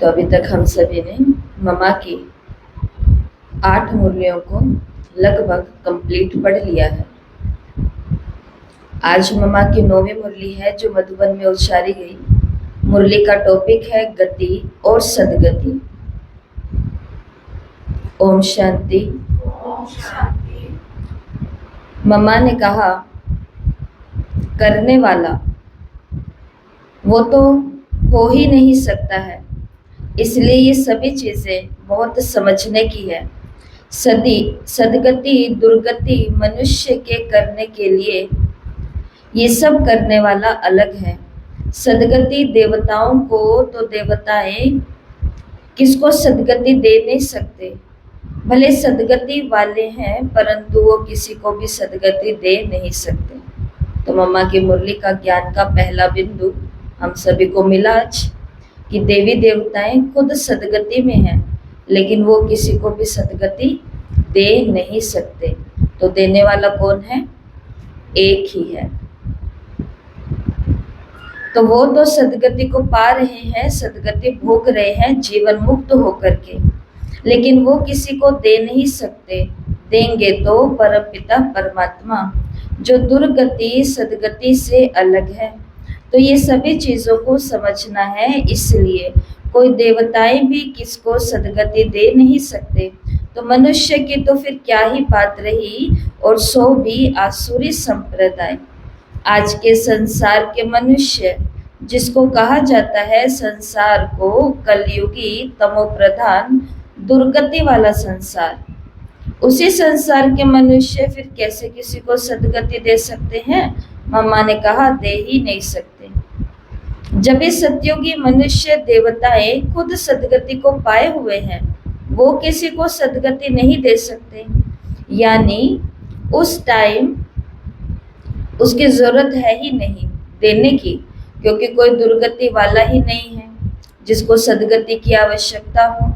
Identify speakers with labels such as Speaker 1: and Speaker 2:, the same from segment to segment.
Speaker 1: तो अभी तक हम सभी ने ममा की 8 मुरलियों को लगभग कंप्लीट पढ़ लिया है। आज ममा की 9वीं मुरली है जो मधुबन में उच्चारी गई। मुरली का टॉपिक है गति और सदगति। ओम शांति। मम्मा ने कहा करने वाला वो तो हो ही नहीं सकता है, इसलिए ये सभी चीजें बहुत समझने की है। सदगति दुर्गति मनुष्य के करने के लिए ये सब करने वाला अलग है। सदगति देवताओं को तो देवताएं किसको सदगति दे नहीं सकते, भले सदगति वाले हैं परंतु वो किसी को भी सदगति दे नहीं सकते। तो मम्मा की मुरली का ज्ञान का पहला बिंदु हम सभी को मिला आज कि देवी देवताएं खुद सदगति में हैं, लेकिन वो किसी को भी सदगति दे नहीं सकते। तो देने वाला कौन है? एक ही है। तो वो तो सदगति को पा रहे हैं, सदगति भोग रहे हैं जीवन मुक्त होकर के, लेकिन वो किसी को दे नहीं सकते। देंगे तो परमपिता परमात्मा, जो दुर्गति सदगति से अलग है। तो ये सभी चीजों को समझना है, इसलिए कोई देवताएं भी किसको सदगति दे नहीं सकते, तो मनुष्य की तो फिर क्या ही बात रही, और सो भी आसुरी संप्रदाय। आज के संसार के मनुष्य, जिसको कहा जाता है संसार को कलयुगी तमोप्रधान दुर्गति वाला संसार, उसी संसार के मनुष्य फिर कैसे किसी को सदगति दे सकते हैं? मम्मा ने कहा दे ही नहीं सकते। जब इस सतयुगी मनुष्य देवताएं खुद सदगति को पाए हुए हैं, वो किसी को सदगति नहीं दे सकते, यानी उस टाइम उसकी जरूरत है ही नहीं देने की, क्योंकि कोई दुर्गति वाला ही नहीं है जिसको सदगति की आवश्यकता हो।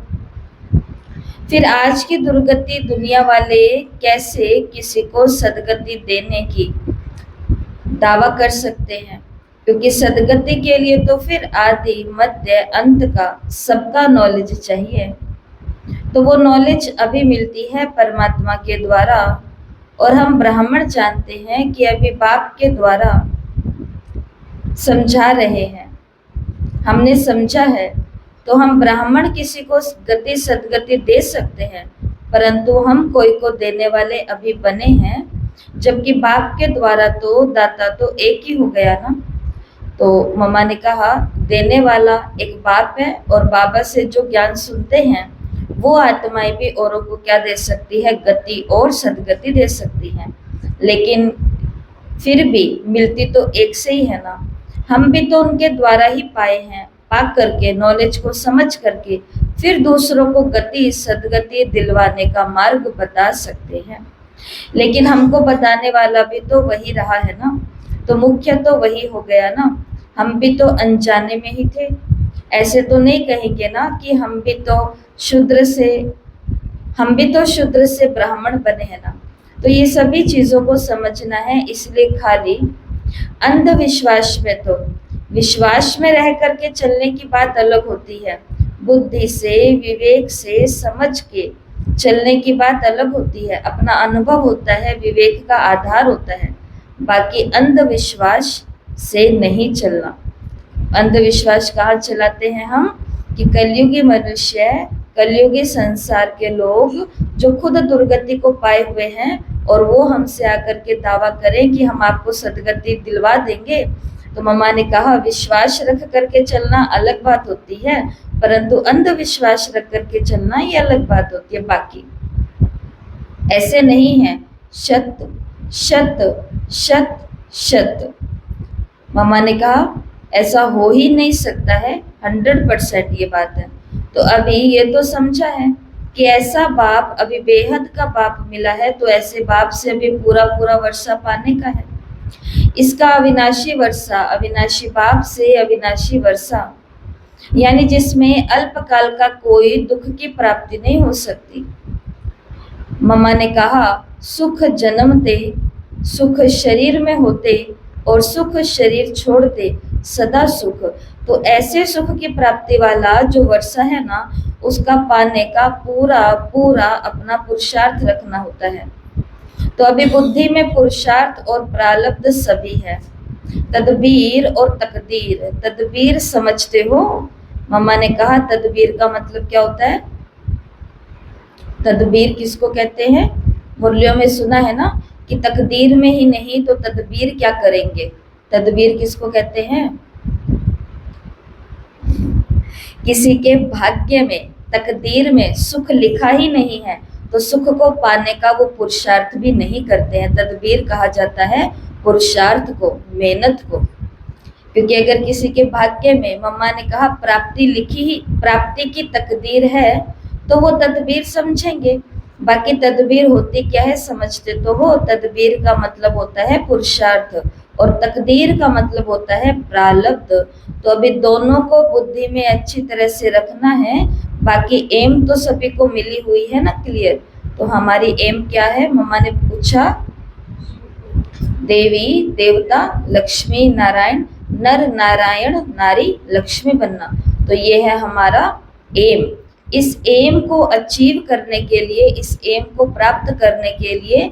Speaker 1: फिर आज की दुर्गति दुनिया वाले कैसे किसी को सदगति देने की दावा कर सकते हैं, क्योंकि सदगति के लिए तो फिर आदि मध्य अंत का सबका नॉलेज चाहिए। तो वो नॉलेज अभी मिलती है परमात्मा के द्वारा, और हम ब्राह्मण जानते हैं कि अभी बाप के द्वारा समझा रहे हैं, हमने समझा है। तो हम ब्राह्मण किसी को गति सदगति दे सकते हैं, परंतु हम कोई को देने वाले अभी बने हैं, जबकि बाप के द्वारा तो दाता तो एक ही हो गया ना। तो मम्मा ने कहा देने वाला एक बाप है, और बाबा से जो ज्ञान सुनते हैं वो आत्माएं भी औरों को क्या दे सकती है? गति और सदगति दे सकती है। लेकिन फिर भी मिलती तो एक से ही है ना। हम भी तो उनके द्वारा ही पाए हैं, पा करके नॉलेज को समझ करके फिर दूसरों को गति सदगति दिलवाने का मार्ग बता सकते हैं। लेकिन हमको बताने वाला भी तो वही रहा है ना, तो मुख्य तो वही हो गया ना। हम भी तो अनजाने में ही थे, ऐसे तो नहीं कहेंगे ना कि हम भी तो शूद्र से ब्राह्मण बने हैं ना। तो ये सभी चीजों को समझना है, इसलिए खाली अंधविश्वास में तो विश्वास में रह करके चलने की बात अलग होती है, बुद्धि से विवेक से समझ के चलने की बात अलग होती है। अपना अनुभव होता है, विवेक का आधार होता है, बाकी अंधविश्वास से नहीं चलना। अंधविश्वास कहाँ चलाते हैं हम? कि कलयुगी मनुष्य, कलयुगी संसार के लोग जो खुद दुर्गति को पाए हुए हैं, और वो हमसे आकर के दावा करें कि हम आपको सदगति दिलवा देंगे। तो मम्मा ने कहा विश्वास रख करके चलना अलग बात होती है, परंतु अंधविश्वास रख करके चलना ये अलग बात होती है। बाकी ऐसे नहीं है। शत शत शत शत मम्मा ने कहा ऐसा हो ही नहीं सकता है, 100% ये बात है। तो अभी ये तो समझा है कि ऐसा बाप अभी बेहद का बाप मिला है, तो ऐसे बाप से अभी पूरा पूरा वर्षा पाने का है। इसका अविनाशी वर्षा, अविनाशी बाप से अविनाशी वर्षा, यानी जिसमें अल्पकाल का कोई दुख की प्राप्ति नहीं हो सकती। मम्मा ने कहा सुख जन्मते, सुख शरीर में होते और सुख शरीर छोड़ते, सदा सुख। तो ऐसे सुख की प्राप्ति वाला जो वर्षा है ना, उसका पाने का पूरा पूरा अपना पुरुषार्थ रखना होता है। तो अभी बुद्धि में पुरुषार्थ और प्रारब्ध सभी है। तदबीर और तकदीर, तदबीर समझते हो? मम्मा ने कहा तदबीर का मतलब क्या होता है? तदबीर किसको कहते हैं? मुरलियों में सुना है ना कि तकदीर में ही नहीं तो तदबीर क्या करेंगे। तदबीर किसको कहते हैं? किसी के भाग्य में, तकदीर में सुख लिखा ही नहीं है तो सुख को पाने का वो पुरुषार्थ भी नहीं करते हैं। तदबीर कहा जाता है पुरुषार्थ को, मेहनत को। क्योंकि अगर किसी के भाग्य में, मम्मा ने कहा प्राप्ति लिखी ही, प्राप्ति की तकदीर है तो वो तदबीर समझेंगे। बाकी तदबीर होती क्या है समझते तो हो? तदबीर का मतलब होता है पुरुषार्थ और तकदीर का मतलब होता है प्रारब्ध। तो अभी दोनों को बुद्धि में अच्छी तरह से रखना है। बाकी एम तो सभी को मिली हुई है ना, क्लियर? तो हमारी एम क्या है? मम्मा ने पूछा देवी देवता लक्ष्मी नारायण, नर नारायण नारी लक्ष्मी बनना। तो ये है हमारा एम। इस एम को अचीव करने के लिए, इस एम को प्राप्त करने के लिए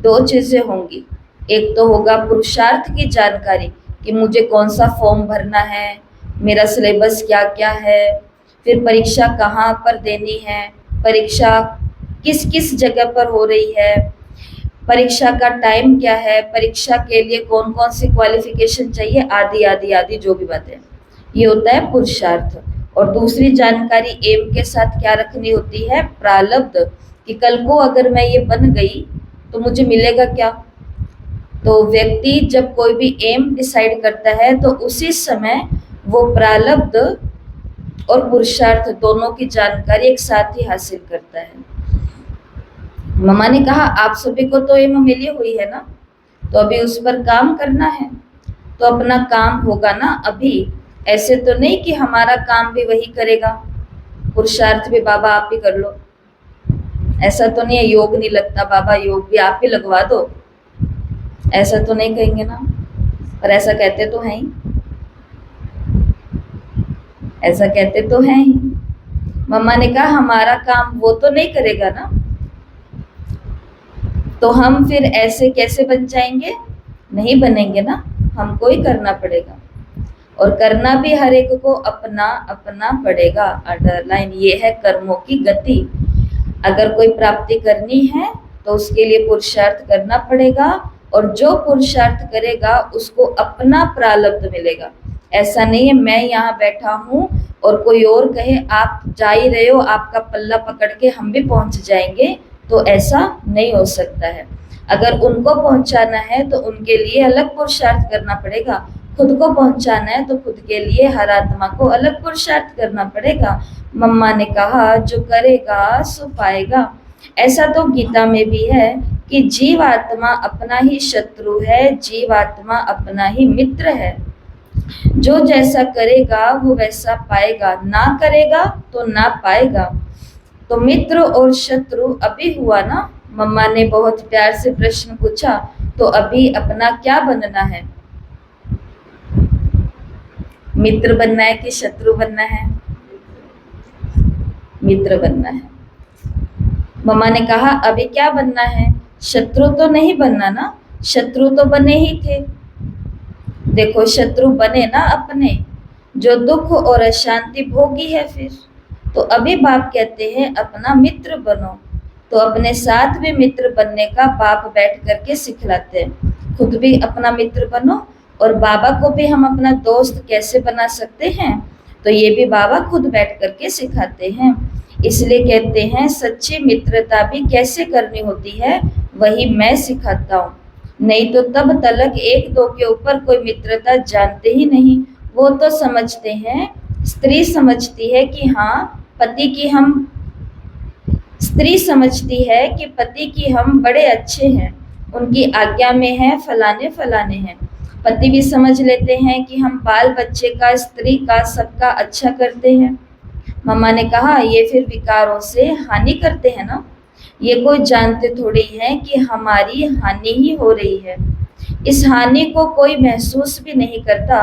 Speaker 1: दो चीजें होंगी। एक तो होगा पुरुषार्थ की जानकारी कि मुझे कौन सा फॉर्म भरना है, मेरा सिलेबस क्या क्या है, फिर परीक्षा कहाँ पर देनी है, परीक्षा किस किस जगह पर हो रही है, परीक्षा का टाइम क्या है, परीक्षा के लिए कौन कौन सी क्वालिफिकेशन चाहिए, आदि आदि आदि जो भी बातें। ये होता है पुरुषार्थ। और दूसरी जानकारी एम के साथ क्या रखनी होती है? प्रारब्ध, कि कल को अगर मैं ये बन गई तो मुझे मिलेगा क्या। तो व्यक्ति जब कोई भी एम डिसाइड करता है तो उसी समय वो प्रारब्ध और पुरुषार्थ दोनों की जानकारी एक साथ ही हासिल करता है। मम्मा ने कहा आप सभी को तो एम मिली हुई है ना, तो अभी उस पर काम करना है। तो अपना काम होगा ना अभी, ऐसे तो नहीं कि हमारा काम भी वही करेगा, पुरुषार्थ भी बाबा आप ही कर लो, ऐसा तो नहीं है। योग नहीं लगता बाबा, योग भी आप ही लगवा दो, ऐसा तो नहीं कहेंगे ना। पर ऐसा कहते तो हैं ही, ऐसा कहते तो हैं ही। मम्मा ने कहा हमारा काम वो तो नहीं करेगा ना, तो हम फिर ऐसे कैसे बन जाएंगे? नहीं बनेंगे ना, हमको ही करना पड़ेगा। और करना भी हर एक को अपना अपना पड़ेगा। अंडरलाइन, ये है कर्मों की गति। अगर कोई प्राप्ति करनी है तो उसके लिए पुरुषार्थ करना पड़ेगा, और जो पुरुषार्थ करेगा उसको अपना प्रारब्ध मिलेगा। ऐसा नहीं है मैं यहाँ बैठा हूँ और कोई और कहे आप जा ही रहे हो, आपका पल्ला पकड़ के हम भी पहुंच जाएंगे, तो ऐसा नहीं हो सकता है। अगर उनको पहुंचाना है तो उनके लिए अलग पुरुषार्थ करना पड़ेगा, खुद को पहुंचाना है तो खुद के लिए हर आत्मा को अलग पुरुषार्थ करना पड़ेगा। मम्मा ने कहा जो करेगा सो पाएगा। ऐसा तो गीता में भी है कि जीव आत्मा अपना ही शत्रु है, जीव आत्मा अपना ही मित्र है। जो जैसा करेगा वो वैसा पाएगा, ना करेगा तो ना पाएगा। तो मित्र और शत्रु अभी हुआ ना। मम्मा ने बहुत प्यार से प्रश्न पूछा, तो अभी अपना क्या बनना है? मित्र बनना है कि शत्रु बनना है? मित्र बनना है। मम्मा ने कहा अभी क्या बनना है? शत्रु तो नहीं बनना ना, शत्रु तो बने ही थे। देखो शत्रु बने ना अपने, जो दुख और अशांति भोगी है फिर। तो अभी बाप कहते हैं अपना मित्र बनो। तो अपने साथ भी मित्र बनने का बाप बैठ करके सिखलाते हैं। खुद भी अपना मित्र बनो, और बाबा को भी हम अपना दोस्त कैसे बना सकते हैं, तो ये भी बाबा खुद बैठ करके सिखाते हैं। इसलिए कहते हैं सच्ची मित्रता भी कैसे करनी होती है वही मैं सिखाता हूँ। नहीं तो तब तलक एक दो के ऊपर कोई मित्रता जानते ही नहीं। वो तो समझते हैं, स्त्री समझती है कि हाँ पति की हम, स्त्री समझती है कि पति की हम बड़े अच्छे हैं, उनकी आज्ञा में है, फलाने फलाने हैं। पति भी समझ लेते हैं कि हम बाल बच्चे का, स्त्री का, सबका अच्छा करते हैं। मम्मा ने कहा ये फिर विकारों से हानि करते हैं ना, ये कोई जानते थोड़ी हैं कि हमारी हानि ही हो रही है। इस हानि को कोई महसूस भी नहीं करता,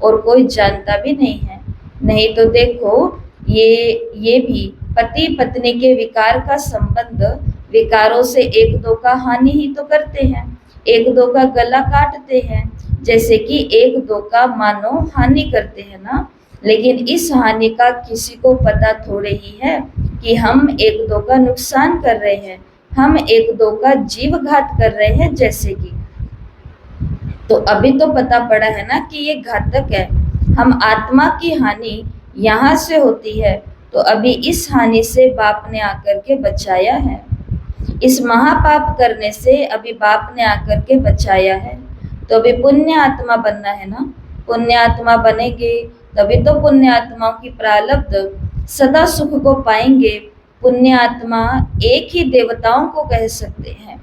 Speaker 1: और कोई जानता भी नहीं है। नहीं तो देखो, ये भी पति पत्नी के विकार का संबंध विकारों से एक दो का हानि ही तो करते हैं, एक दो का गला काटते हैं, जैसे कि एक दो का मानो हानि करते हैं ना। लेकिन इस हानि का किसी को पता थोड़े ही है कि हम एक दो का नुकसान कर रहे हैं, हम एक दो का जीव घात कर रहे हैं जैसे कि। तो अभी तो पता पड़ा है ना कि ये घातक है। हम आत्मा की हानि यहाँ से होती है, तो अभी इस हानि से बाप ने आकर के बचाया है। इस महापाप करने से अभी बाप ने आकर के बचाया है। तो अभी पुण्य आत्मा बनना है ना। पुण्य आत्मा बनेंगे तभी तो पुण्य आत्माओं की प्रारब्ध सदा सुख को पाएंगे। पुण्य आत्मा एक ही देवताओं को कह सकते हैं,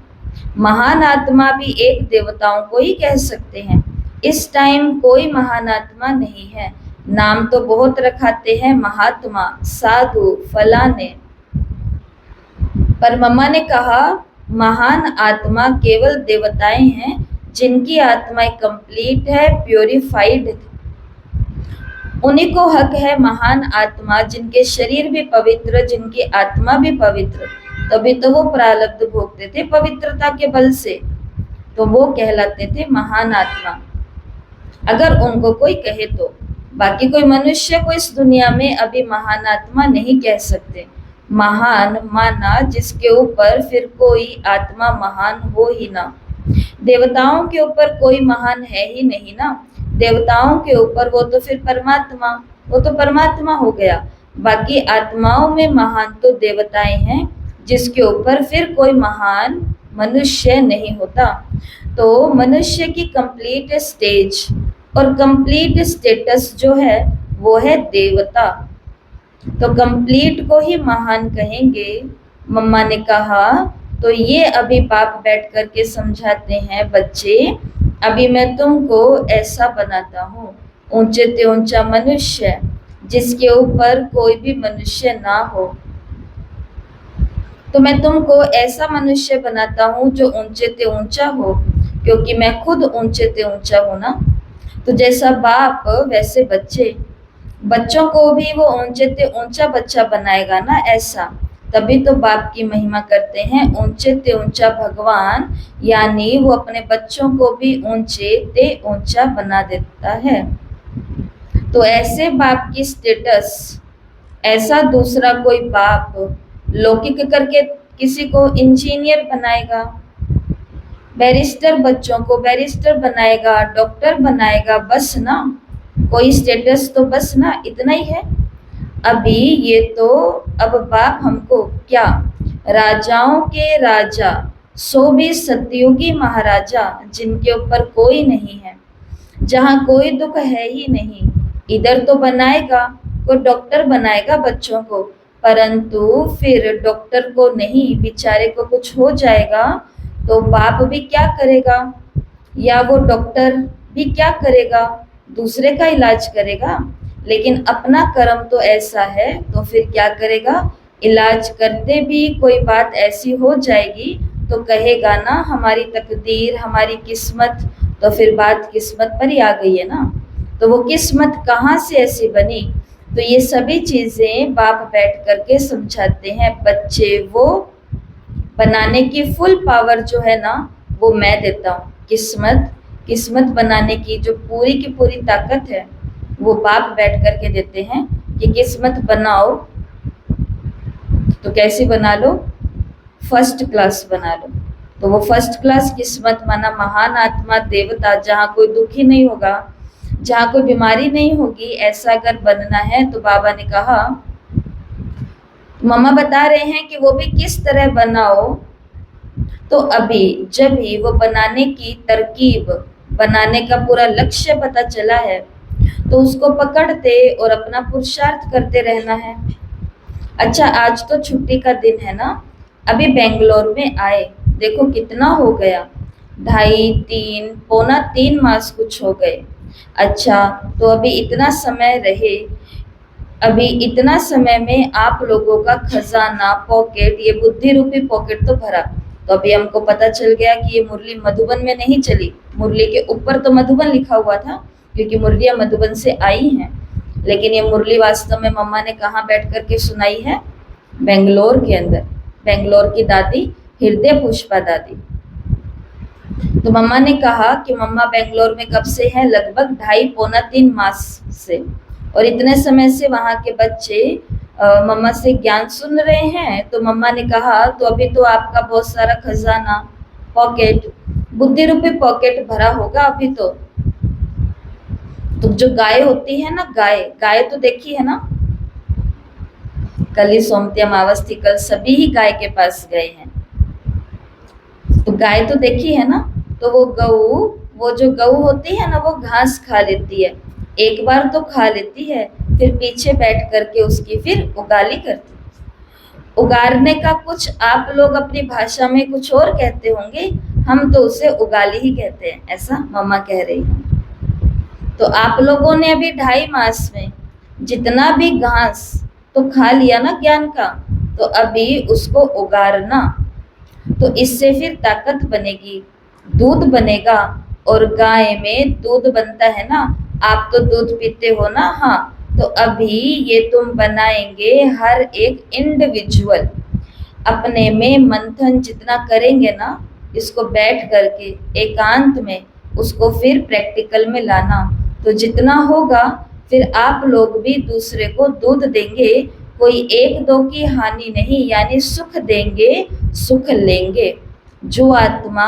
Speaker 1: महान आत्मा भी एक देवताओं को ही कह सकते हैं। इस टाइम कोई महान आत्मा नहीं है। नाम तो बहुत रखाते हैं, महात्मा, साधु, फलाने, पर मम्मा ने कहा महान आत्मा केवल देवताएं हैं जिनकी आत्माएं कंप्लीट है, प्योरीफाइड। उन्हीं को हक है महान आत्मा, जिनके शरीर भी पवित्र, जिनकी आत्मा भी पवित्र, तभी तो वो प्रारब्ध भोगते थे पवित्रता के बल से, तो वो कहलाते थे महान आत्मा, अगर उनको कोई कहे तो। बाकी कोई मनुष्य को इस दुनिया में अभी महान आत्मा नहीं कह सकते। महान माना जिसके ऊपर फिर कोई आत्मा महान हो ही ना। देवताओं के ऊपर कोई महान है ही नहीं ना। देवताओं के ऊपर वो तो फिर परमात्मा, वो तो परमात्मा हो गया। बाकी आत्माओं में महान तो देवताएं हैं, जिसके ऊपर फिर कोई महान मनुष्य नहीं होता। तो मनुष्य की कंप्लीट स्टेज और कंप्लीट स्टेटस जो है वो है देवता। तो कंप्लीट को ही महान कहेंगे, मम्मा ने कहा। तो ये अभी बाप बैठ करके समझाते हैं, बच्चे अभी मैं तुमको ऐसा बनाता हूँ, ऊंचे से ऊंचा मनुष्य, जिसके ऊपर कोई भी मनुष्य ना हो। तो मैं तुमको ऐसा मनुष्य बनाता हूँ जो ऊंचे से ऊंचा हो, क्योंकि मैं खुद ऊंचे से ऊंचा हूँ ना। तो जैसा बाप वैसे बच्चे, बच्चों को भी वो ऊंचे से ऊंचा बच्चा बनाएगा ना, ऐसा। तभी तो बाप की महिमा करते हैं, ऊंचे से ऊंचा भगवान, यानी वो अपने बच्चों को भी ऊंचे से ऊंचा बना देता है। तो ऐसे बाप की स्टेटस, ऐसा दूसरा कोई बाप लौकिक करके किसी को इंजीनियर बनाएगा, बैरिस्टर बच्चों को बैरिस्टर बनाएगा, डॉक्टर बनाएगा, बस ना, कोई स्टेटस तो बस ना, इतना ही है। अभी ये तो अब बाप हमको क्या, राजाओं के राजा, सो भी सतयुगी महाराजा, जिनके ऊपर कोई नहीं है, जहाँ कोई दुख है ही नहीं, इधर तो बनाएगा, कोई डॉक्टर बनाएगा बच्चों को, परंतु फिर डॉक्टर को नहीं, बेचारे को कुछ हो जाएगा तो बाप भी क्या करेगा, या वो डॉक्टर भी क्या करेगा, दूसरे का इलाज करेगा। लेकिन अपना कर्म तो ऐसा है, तो फिर क्या करेगा, इलाज करते भी कोई बात ऐसी हो जाएगी तो कहेगा ना हमारी तकदीर, हमारी किस्मत, तो फिर बात किस्मत पर ही आ गई है ना। तो वो किस्मत कहाँ से ऐसी बनी। तो ये सभी चीजें बाप बैठ करके समझाते हैं, बच्चे वो बनाने की फुल पावर जो है ना, वो मैं देता हूँ। किस्मत बनाने की जो पूरी की पूरी ताकत है, वो बाप बैठ करके देते हैं कि किस्मत बनाओ। तो कैसी बना लो, फर्स्ट क्लास बना लो। तो वो फर्स्ट क्लास किस्मत माना महान आत्मा, देवता, जहाँ कोई दुखी नहीं होगा, जहाँ कोई बीमारी नहीं होगी, ऐसा अगर बनना है। तो बाबा ने कहा, मम्मा बता रहे हैं कि वो भी किस तरह बनाओ। तो अभी जब ही वो बनाने की तरकीब, बनाने का पूरा लक्ष्य पता चला है, तो उसको पकड़ते और अपना पुरुषार्थ करते रहना है। अच्छा, आज तो छुट्टी का दिन है ना, अभी बेंगलोर में आए, देखो कितना हो गया, 2.5, 3, पौना 3 मास कुछ हो गए। अच्छा, तो अभी इतना समय रहे, अभी इतना समय में आप लोगों का खजाना, पॉकेट, ये बुद्धि रूपी पॉकेट तो भरा। तो अभी हमको पता चल गया कि ये मुरली मधुबन में नहीं चली, मुरली के ऊपर तो मधुबन लिखा हुआ था, क्योंकि मुरलियाँ मधुबन से आई हैं, लेकिन ये मुरली वास्तव में मम्मा ने कहाँ बैठ कर के सुनाई है? बेंगलोर के अंदर, बेंगलोर की दादी हृदय पुष्पा दादी। तो मम्मा ने कहा कि मम्मा बेंगलोर में कब से हैं? लगभग 2.5-3 मास से, और इतने समय से वहाँ के बच्चे मम्मा से ज्ञान सुन रहे हैं। तो मम्मा ने कहा तो अभी तो आपका बहुत सारा खजाना, पॉकेट, बुद्धि रूपी पॉकेट भरा होगा अभी तो जो गाय होती है ना, गाय तो देखी है ना, कल ही सोमती अमावस थी, कल सभी ही गाय के पास गए हैं, तो गाय तो देखी है ना। तो वो जो गऊ होती है ना, वो घास खा लेती है, एक बार तो खा लेती है, फिर पीछे बैठ करके उसकी फिर उगाली करती है। उगारने का कुछ आप लोग अपनी भाषा में कुछ और कहते होंगे, हम तो उसे उगाली ही कहते हैं, ऐसा मम्मा कह रही है। तो आप लोगों ने अभी 2.5 मास में जितना भी घास तो खा लिया ना ज्ञान का, तो अभी उसको उगारना, तो इससे फिर ताकत बनेगी, दूध बनेगा। और गाय में दूध बनता है ना, आप तो दूध पीते हो ना, हाँ, तो अभी ये तुम बनाएंगे हर एक इंडिविजुअल अपने में मंथन जितना करेंगे ना, इसको बैठ करके एकांत में उसको फिर प्रैक्टिकल में लाना, तो जितना होगा फिर आप लोग भी दूसरे को दूध देंगे, कोई 1-2 की हानि नहीं, यानी सुख देंगे, सुख लेंगे। जो आत्मा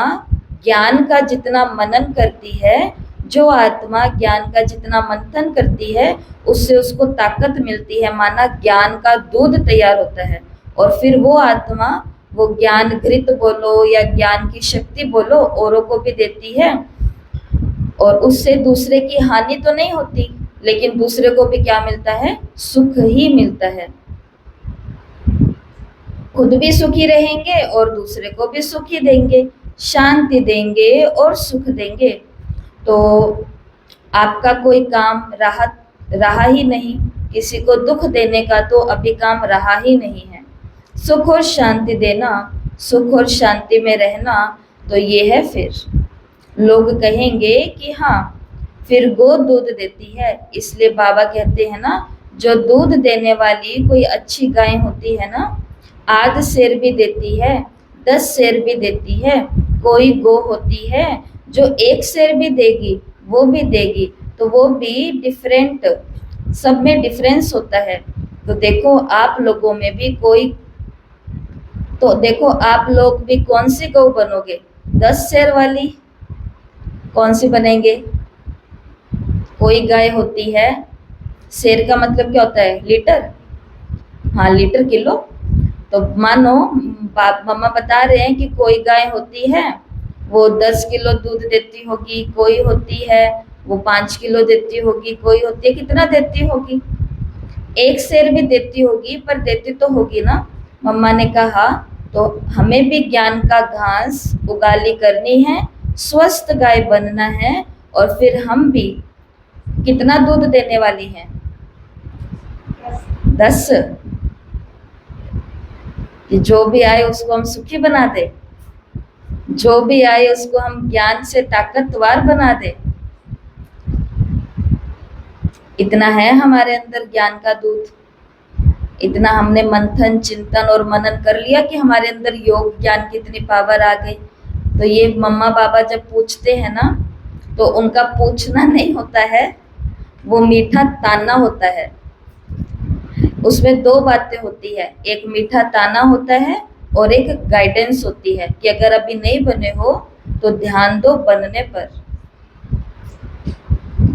Speaker 1: ज्ञान का जितना मनन करती है, जो आत्मा ज्ञान का जितना मंथन करती है, उससे उसको ताकत मिलती है, माना ज्ञान का दूध तैयार होता है, और फिर वो आत्मा वो ज्ञान घृत बोलो या ज्ञान की शक्ति बोलो, औरों को भी देती है, और उससे दूसरे की हानि तो नहीं होती, लेकिन दूसरे को भी क्या मिलता है? सुख ही मिलता है। खुद भी सुखी रहेंगे और दूसरे को भी सुखी देंगे, शांति देंगे और सुख देंगे। तो आपका कोई काम रहा ही नहीं, किसी को दुख देने का तो अभी काम रहा ही नहीं है। सुख और शांति देना, सुख और शांति में रहना, तो ये है। फिर लोग कहेंगे कि हाँ, फिर गौ दूध देती है, इसलिए बाबा कहते हैं ना, जो दूध देने वाली कोई अच्छी गाय होती है ना, 8 सेर भी देती है, 10 सेर भी देती है। कोई गौ होती है जो 1 सेर भी देगी, वो भी देगी, तो वो भी डिफरेंट, सब में डिफरेंस होता है। तो देखो आप लोगों में भी कोई, तो देखो आप लोग भी कौन सी गौ बनोगे? 10 सेर वाली कौन सी बनेंगे? कोई गाय होती है, सेर का मतलब क्या होता है? लीटर, हाँ, लीटर किलो। तो मानो मम्मा बता रहे हैं कि कोई गाय होती है वो 10 किलो दूध देती होगी, कोई होती है वो 5 किलो देती होगी, कोई होती है कितना देती होगी? 1 सेर भी देती होगी, पर देती तो होगी ना। मम्मा ने कहा तो हमें भी ज्ञान का घास उगाली करनी है, स्वस्थ गाय बनना है, और फिर हम भी कितना दूध देने वाली हैं? 10। कि जो भी आए उसको हम सुखी बना दे, जो भी आए उसको हम ज्ञान से ताकतवर बना दे। इतना है हमारे अंदर ज्ञान का दूध, इतना हमने मंथन, चिंतन और मनन कर लिया कि हमारे अंदर योग ज्ञान की इतनी पावर आ गई। तो ये मम्मा बाबा जब पूछते हैं ना, तो उनका पूछना नहीं होता है, वो मीठा ताना होता है। उसमें 2 बातें होती है, एक मीठा ताना होता है और एक गाइडेंस होती है कि अगर अभी नहीं बने हो तो ध्यान दो बनने पर।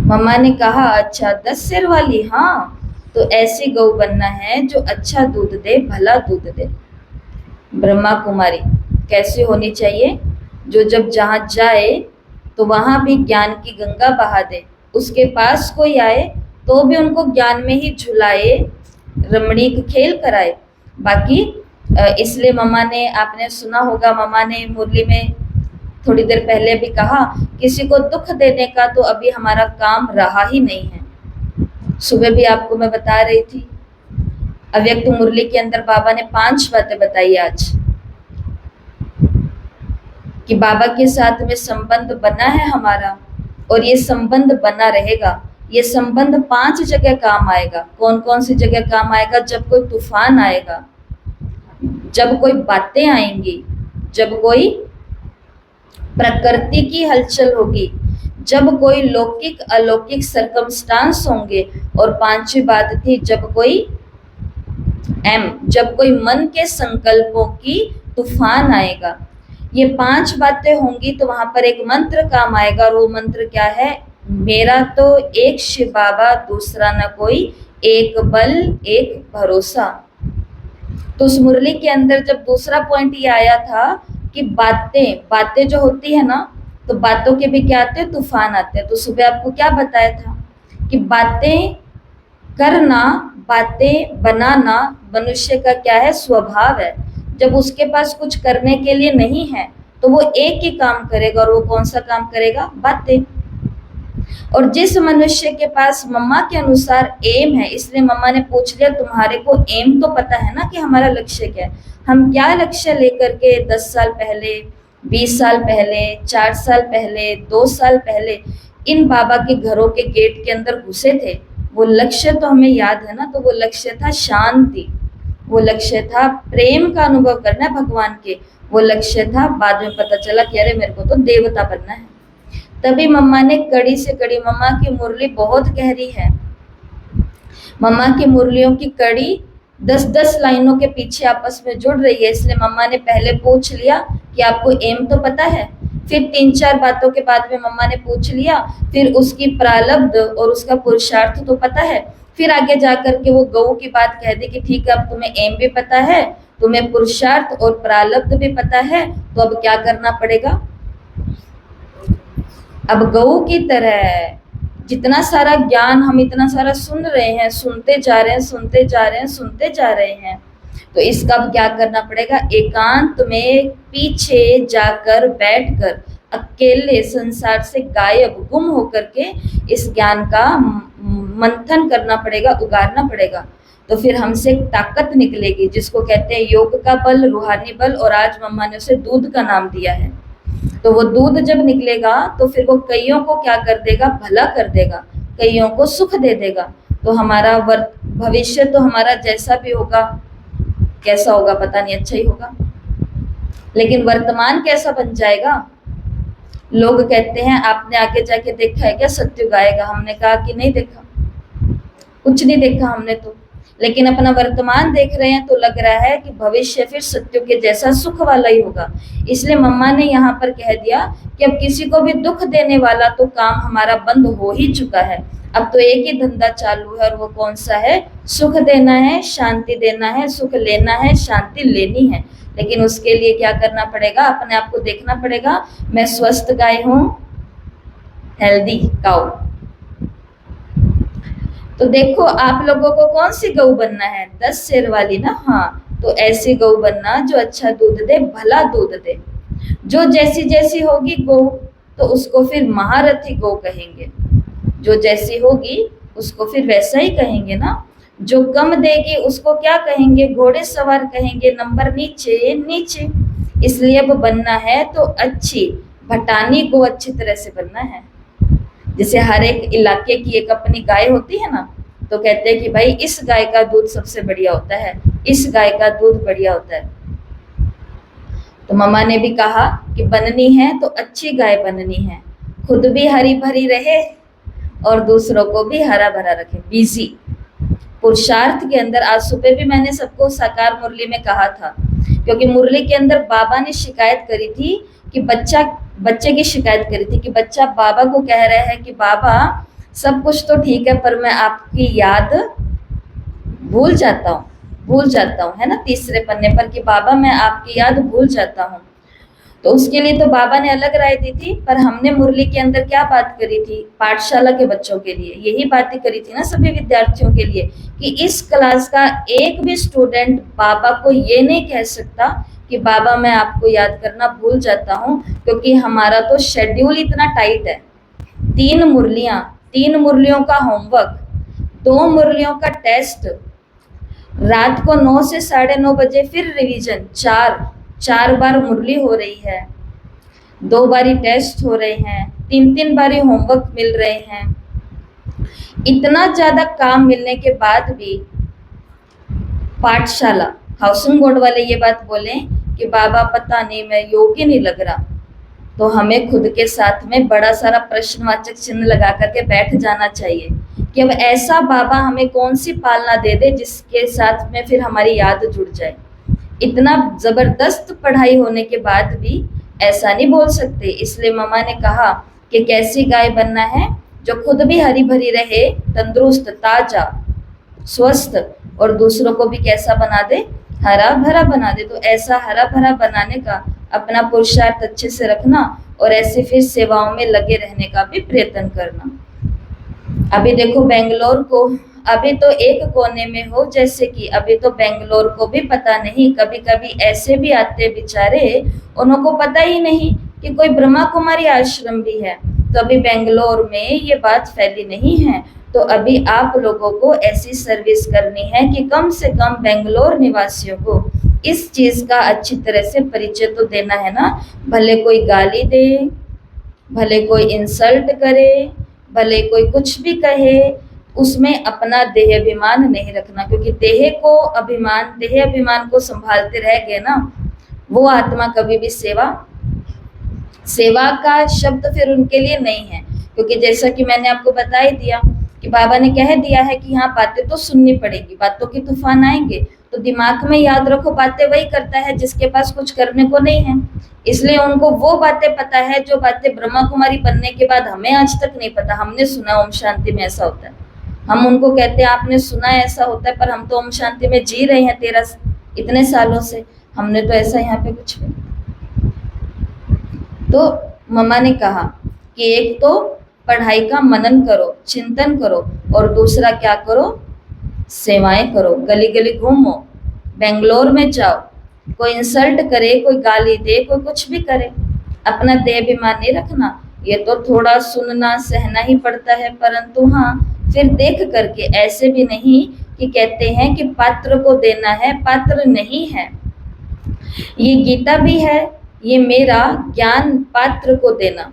Speaker 1: मम्मा ने कहा अच्छा 10 सेर वाली, हाँ, तो ऐसी गौ बनना है जो अच्छा दूध दे, भला दूध दे। ब्रह्मा कुमारी कैसी होनी चाहिए? जो जब जहाँ जाए तो वहाँ भी ज्ञान की गंगा बहा दे, उसके पास कोई आए तो भी उनको ज्ञान में ही झुलाए, रमणीक खेल कराए। बाकी इसलिए मम्मा ने, आपने सुना होगा, मम्मा ने मुरली में थोड़ी देर पहले भी कहा, किसी को दुख देने का तो अभी हमारा काम रहा ही नहीं है। सुबह भी आपको मैं बता रही थी, अव्यक्त मुरली के अंदर बाबा ने 5 बातें बताई आज, कि बाबा के साथ में संबंध बना है हमारा, और ये संबंध बना रहेगा। ये संबंध 5 जगह काम आएगा। कौन कौन सी जगह काम आएगा? जब कोई तूफान आएगा, जब कोई बातें आएंगी, जब कोई प्रकृति की हलचल होगी, जब कोई लौकिक अलौकिक सरकमस्टांस होंगे, और 5वीं बात थी जब कोई मन के संकल्पों की तूफान आएगा। ये 5 बातें होंगी तो वहां पर एक मंत्र काम आएगा, और वो मंत्र क्या है? मेरा तो एक शिव बाबा, दूसरा न कोई, एक बल एक भरोसा। तो उस मुरली के अंदर जब दूसरा पॉइंट ये आया था कि बातें जो होती है ना, तो बातों के भी क्या आते हैं? तूफान आते हैं। तो सुबह आपको क्या बताया था कि बातें करना, बातें बनाना मनुष्य का क्या है? स्वभाव है। जब उसके पास कुछ करने के लिए नहीं है तो वो एक ही काम करेगा, और वो कौन सा काम करेगा? बातें। और जिस मनुष्य के पास मम्मा के अनुसार एम है, इसलिए मम्मा ने पूछ लिया तुम्हारे को एम तो पता है ना कि हमारा लक्ष्य क्या है? हम क्या लक्ष्य लेकर के 10 साल पहले, 20 साल पहले, 4 साल पहले, 2 साल पहले इन बाबा के घरों के गेट के अंदर घुसे थे? वो लक्ष्य तो हमें याद है ना। तो वो लक्ष्य था शांति, वो लक्ष्य था प्रेम का अनुभव करना है भगवान के, वो लक्ष्य था। बाद में पता चला कि अरे मेरे को तो देवता बनना है। तभी मम्मा ने कड़ी से कड़ी, मम्मा की मुरली बहुत गहरी है, मम्मा की मुरलियों की कड़ी 10-10 लाइनों के पीछे आपस में जुड़ रही है। इसलिए मम्मा ने पहले पूछ लिया कि आपको एम तो पता है। फिर 3-4 बातों के बाद में मम्मा ने पूछ लिया, फिर उसकी प्रारब्ध और उसका पुरुषार्थ तो पता है। फिर आगे जाकर के वो गऊ की बात कह दी कि ठीक है, अब तुम्हें एम भी पता है, तुम्हें पुरुषार्थ और प्रारब्ध भी पता है, तो अब क्या करना पड़ेगा? अब गऊ की तरह जितना सारा ज्ञान हम इतना सारा सुन रहे हैं, सुनते जा रहे हैं, सुनते जा रहे हैं, सुनते जा रहे हैं, तो इसका अब क्या करना पड़ेगा? एकांत में पीछे जाकर बैठकर अकेले संसार से गायब, गुम होकर के इस ज्ञान का मंथन करना पड़ेगा, उगारना पड़ेगा। तो फिर हमसे एक ताकत निकलेगी जिसको कहते हैं योग का बल, रूहानी बल, और आज मम्मा ने उसे दूध का नाम दिया है। तो वो दूध जब निकलेगा तो फिर वो कईयों को क्या कर देगा? भला कर देगा, कईयों को सुख दे देगा। तो हमारा भविष्य तो हमारा जैसा भी होगा, कैसा होगा पता नहीं, अच्छा ही होगा, लेकिन वर्तमान कैसा बन जाएगा? लोग कहते हैं आपने आगे जाके देखा है क्या सत्युग आएगा? हमने कहा कि नहीं देखा, कुछ नहीं देखा हमने तो, लेकिन अपना वर्तमान देख रहे हैं तो लग रहा है कि भविष्य फिर सत्युग के जैसा सुख वाला ही होगा। इसलिए मम्मा ने यहाँ पर कह दिया कि अब किसी को भी दुख देने वाला तो काम हमारा बंद हो ही चुका है। अब तो एक ही धंधा चालू है, और वो कौन सा है? सुख देना है, शांति देना है, सुख लेना है, शांति लेनी है। लेकिन उसके लिए क्या करना पड़ेगा? अपने आप को देखना पड़ेगा। मैं स्वस्थ गाय हूँ, हेल्दी काउ। तो देखो आप लोगों को कौन सी गऊ बनना है? 10 शेर वाली ना? हाँ, तो ऐसी गऊ बनना जो अच्छा दूध दे, भला दूध दे। जो जैसी जैसी होगी गऊ तो उसको फिर महारथी गऊ कहेंगे, जो जैसी होगी उसको फिर वैसा ही कहेंगे ना। जो कम देगी उसको क्या कहेंगे? घोड़े सवार कहेंगे, नंबर नीचे नीचे। इसलिए अब बनना है तो अच्छी भटानी गऊ अच्छी तरह से बनना है। जैसे हर एक इलाके की एक अपनी गाय होती है ना, तो कहते हैं कि भाई इस गाय का दूध सबसे बढ़िया होता है, इस गाय का दूध बढ़िया होता है। तो मम्मा ने भी कहा कि बननी है तो अच्छी गाय बननी है, खुद भी हरी भरी रहे और दूसरों को भी हरा भरा रखे, बिजी पुरुषार्थ के अंदर। आज सुबह भी मैंने सबको साकार मुरली में कहा था, क्योंकि मुरली के अंदर बाबा ने शिकायत करी थी कि बच्चे की शिकायत करी थी कि बच्चा बाबा को कह रहा है कि बाबा सब कुछ तो ठीक है पर मैं आपकी याद भूल जाता हूँ, है ना, तीसरे पन्ने पर कि बाबा मैं आपकी याद भूल जाता हूँ। तो उसके लिए तो बाबा ने अलग राय दी थी, पर हमने मुरली के अंदर क्या बात करी थी? पाठशाला के बच्चों के लिए यही बातें करी थी ना, सभी विद्यार्थियों के लिए, कि इस क्लास का एक भी स्टूडेंट बाबा को ये नहीं कह सकता कि बाबा मैं आपको याद करना भूल जाता हूँ, क्योंकि हमारा तो शेड्यूल इतना टाइट है। 3 मुरलियों का होमवर्क, 2 मुरलियों का टेस्ट, रात को 9 से 9:30 बजे फिर रिवीजन, 4 बार मुरली हो रही है, 2 बारी टेस्ट हो रहे हैं, 3-3 बारी होमवर्क मिल रहे हैं, इतना ज्यादा काम मिलने के बाद भी पाठशाला हाउसिंग बोर्ड वाले ये बात बोले कि बाबा पता नहीं मैं योग्य नहीं लग रहा, तो हमें खुद के साथ में बड़ा सारा प्रश्नवाचक चिन्ह लगा करके बैठ जाना चाहिए कि अब ऐसा बाबा हमें कौन सी पालना दे दे जिसके साथ में फिर हमारी याद जुड़ जाए। इतना जबरदस्त पढ़ाई होने के बाद भी ऐसा नहीं बोल सकते। इसलिए मम्मा ने कहा कि कैसी गाय बनना है, जो खुद भी हरी भरी रहे, तंदुरुस्त, ताजा, स्वस्थ, और दूसरों को भी कैसा बना दे, हरा भरा बना दे। तो ऐसा हरा भरा बनाने का अपना पुरुषार्थ अच्छे से रखना और ऐसे फिर सेवाओं में लगे रहने का भी प्रयत्न करना। अभी देखो बेंगलोर को, अभी तो एक कोने में हो, जैसे कि अभी तो बेंगलोर को भी पता नहीं, कभी कभी ऐसे भी आते बेचारे, उनको पता ही नहीं कि कोई ब्रह्मा कुमारी आश्रम भी है। तो अभी बेंगलोर में ये बात फैली नहीं है, तो अभी आप लोगों को ऐसी सर्विस करनी है कि कम से कम बेंगलोर निवासियों को इस चीज का अच्छी तरह से परिचय तो देना है ना। भले कोई गाली दे, भले कोई इंसल्ट करे, भले कोई कुछ भी कहे, उसमें अपना देह अभिमान नहीं रखना, क्योंकि देह अभिमान को संभालते रह गए ना, वो आत्मा कभी भी सेवा का शब्द फिर उनके लिए नहीं है। क्योंकि जैसा कि मैंने आपको बता ही दिया कि बाबा ने कह दिया है कि हाँ बातें तो सुननी पड़ेगी, बातों के तूफान आएंगे, तो दिमाग में याद रखो बातें वही करता है जिसके पास कुछ करने को नहीं है। इसलिए उनको वो बातें पता है जो बातें ब्रह्मा कुमारी बनने के बाद हमें आज तक नहीं पता। हमने सुना ओम शांति में ऐसा होता है, हम उनको कहते हैं आपने सुना ऐसा होता है, पर हम तो ओम शांति में जी रहे हैं इतने सालों से, हमने तो ऐसा यहाँ पे कुछ भी। तो मम्मा ने कहा कि एक तो पढ़ाई का मनन करो, चिंतन करो, और दूसरा क्या करो, सेवाएं करो, गली गली घूमो, बेंगलोर में जाओ, कोई इंसल्ट करे, कोई गाली दे, कोई कुछ भी करे, अपना देह अभिमान नहीं रखना। ये तो थोड़ा सुनना सहना ही पड़ता है, परंतु हाँ फिर देख करके, ऐसे भी नहीं कि कहते हैं कि पात्र को देना है, पात्र नहीं है। ये गीता भी है, ये मेरा ज्ञान पात्र को देना।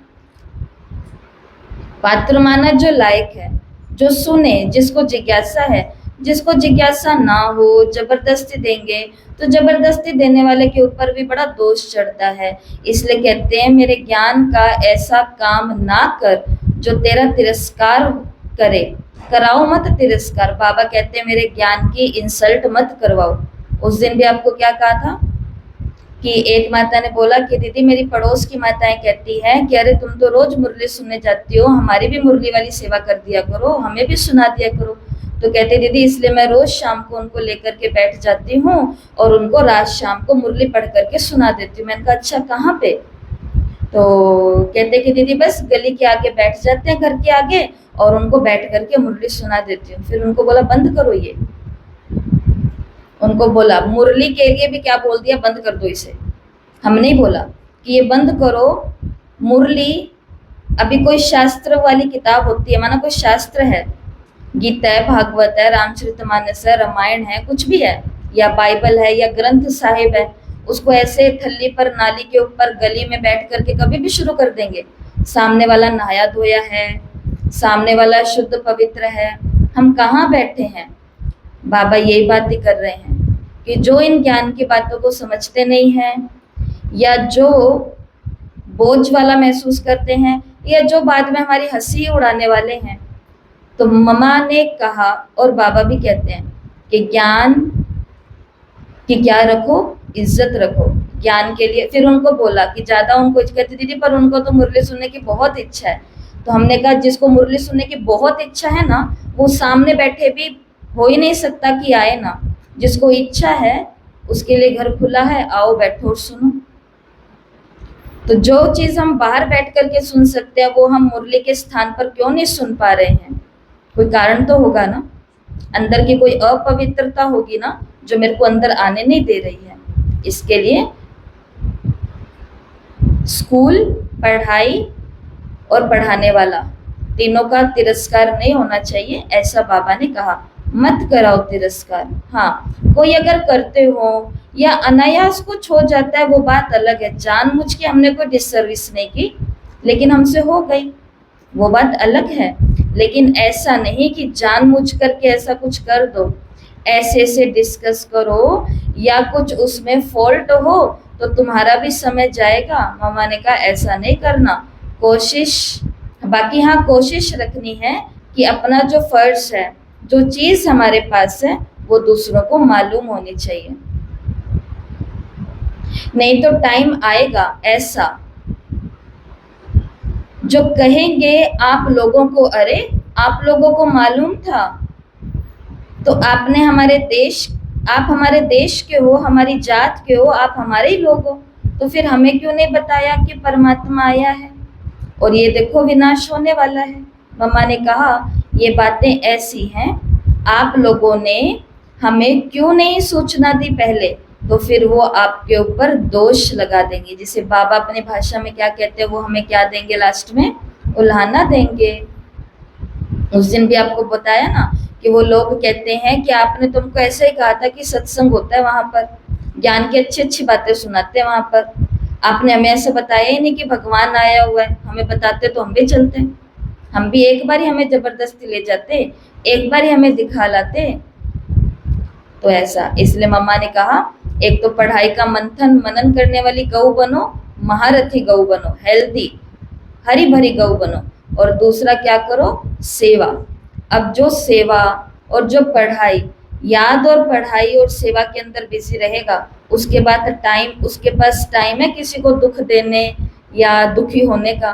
Speaker 1: पात्र माना जो लायक है, जो सुने, जिसको जिज्ञासा है। जिसको जिज्ञासा ना हो, जबरदस्ती देंगे तो जबरदस्ती देने वाले के ऊपर भी बड़ा दोष चढ़ता है। इसलिए कहते हैं मेरे ज्ञान का ऐसा काम ना कर जो तेरा तिरस्कार करे, कराओ मत तिरस्कार। बाबा कहते हैं मेरे ज्ञान की इंसल्ट मत करवाओ। उस दिन भी आपको क्या कहा था कि एक माता ने बोला कि दीदी मेरी पड़ोस की माताएं कहती हैं कि अरे तुम तो रोज मुरली सुनने जाती हो, हमारी भी मुरली वाली सेवा कर दिया करो, हमें भी सुना दिया करो। तो कहते दीदी इसलिए मैं रोज शाम को उनको लेकर के बैठ जाती हूँ और उनको रात शाम को मुरली पढ़ करके सुना देती हूँ। मैंने कहा अच्छा कहाँ पे? तो कहते कि दीदी बस गली के आगे बैठ जाते हैं, घर के आगे, और उनको बैठ करके मुरली सुना देती हूँ। फिर उनको बोला बंद करो ये, उनको बोला मुरली के लिए भी क्या बोल दिया, बंद कर दो इसे। हम नहीं बोला कि ये बंद करो मुरली। अभी कोई शास्त्र वाली किताब होती है, माना कोई शास्त्र है, गीता है, भागवत है, रामचरितमानस है, रामायण है, कुछ भी है, या बाइबल है, या ग्रंथ साहिब है, उसको ऐसे थल्ली पर, नाली के ऊपर, गली में बैठ करके कभी भी शुरू कर देंगे। सामने वाला नहाया धोया है, सामने वाला शुद्ध पवित्र है, हम कहाँ बैठे हैं? बाबा यही बात ही कर रहे हैं कि जो इन ज्ञान की बातों को समझते नहीं हैं, या जो बोझ वाला महसूस करते हैं, या जो बाद में हमारी हंसी उड़ाने वाले हैं। तो मम्मा ने कहा और बाबा भी कहते हैं कि ज्ञान की क्या रखो, इज्जत रखो ज्ञान के लिए। फिर उनको बोला कि ज्यादा उनको कहती दीदी पर उनको तो मुरली सुनने की बहुत इच्छा है। तो हमने कहा जिसको मुरली सुनने की बहुत इच्छा है ना, वो सामने बैठे भी हो ही नहीं सकता कि आए ना। जिसको इच्छा है उसके लिए घर खुला है, आओ बैठो और सुनो। तो जो चीज हम बाहर बैठ करके सुन सकते हैं वो हम मुरली के स्थान पर क्यों नहीं सुन पा रहे हैं? कोई कारण तो होगा ना, अंदर की कोई अपवित्रता होगी ना जो मेरे को अंदर आने नहीं दे रही है। इसके लिए स्कूल, पढ़ाई और पढ़ाने वाला तीनों का तिरस्कार नहीं होना चाहिए, ऐसा बाबा ने कहा। मत कराओ तिरस्कार। हाँ, कोई अगर करते हो या अनायास कुछ हो जाता है वो बात अलग है, जानबूझ के हमने कोई डिससर्विस नहीं की, लेकिन हमसे हो गई, वो बात अलग है। लेकिन ऐसा नहीं कि जानबूझ करके ऐसा कुछ कर दो, ऐसे से डिस्कस करो या कुछ उसमें फॉल्ट हो तो तुम्हारा भी समय जाएगा। मामा ने कहा ऐसा नहीं करना, कोशिश, बाकी हाँ कोशिश रखनी है कि अपना जो फर्ज है, जो चीज हमारे पास है, वो दूसरों को मालूम होनी चाहिए। नहीं तो टाइम आएगा ऐसा जो कहेंगे आप लोगों को, अरे आप लोगों को मालूम था, तो आपने हमारे देश, आप हमारे देश के हो, हमारी जात के हो, आप हमारे ही लोग हो, तो फिर हमें क्यों नहीं बताया कि परमात्मा आया है और ये देखो विनाश होने वाला है। मम्मा ने कहा ये बातें ऐसी हैं, आप लोगों ने हमें क्यों नहीं सूचना दी पहले, तो फिर वो आपके ऊपर दोष लगा देंगे। जिसे बाबा अपनी भाषा में क्या कहते हैं, वो हमें क्या देंगे लास्ट में, उल्हाना देंगे। उस दिन भी आपको बताया ना कि वो लोग कहते हैं कि आपने तुमको ऐसे ही कहा था कि सत्संग होता है वहां पर, ज्ञान की अच्छी अच्छी बातें सुनाते हैं वहां पर, आपने हमें ऐसे बताया ही नहीं कि भगवान आया हुआ है। हमें बताते तो हम भी चलते, हम भी एक बार ही हमें जबरदस्ती ले जाते, एक बार ही हमें दिखा लाते। तो ऐसा, इसलिए मम्मा ने कहा एक तो पढ़ाई का मंथन मनन करने वाली गऊ बनो, महारथी गऊ बनो, हेल्दी हरी भरी गऊ बनो, और दूसरा क्या करो, सेवा। अब जो सेवा और जो पढ़ाई, याद और पढ़ाई और सेवा के अंदर बिजी रहेगा, उसके बाद टाइम, उसके पास टाइम है किसी को दुख देने या दुखी होने का,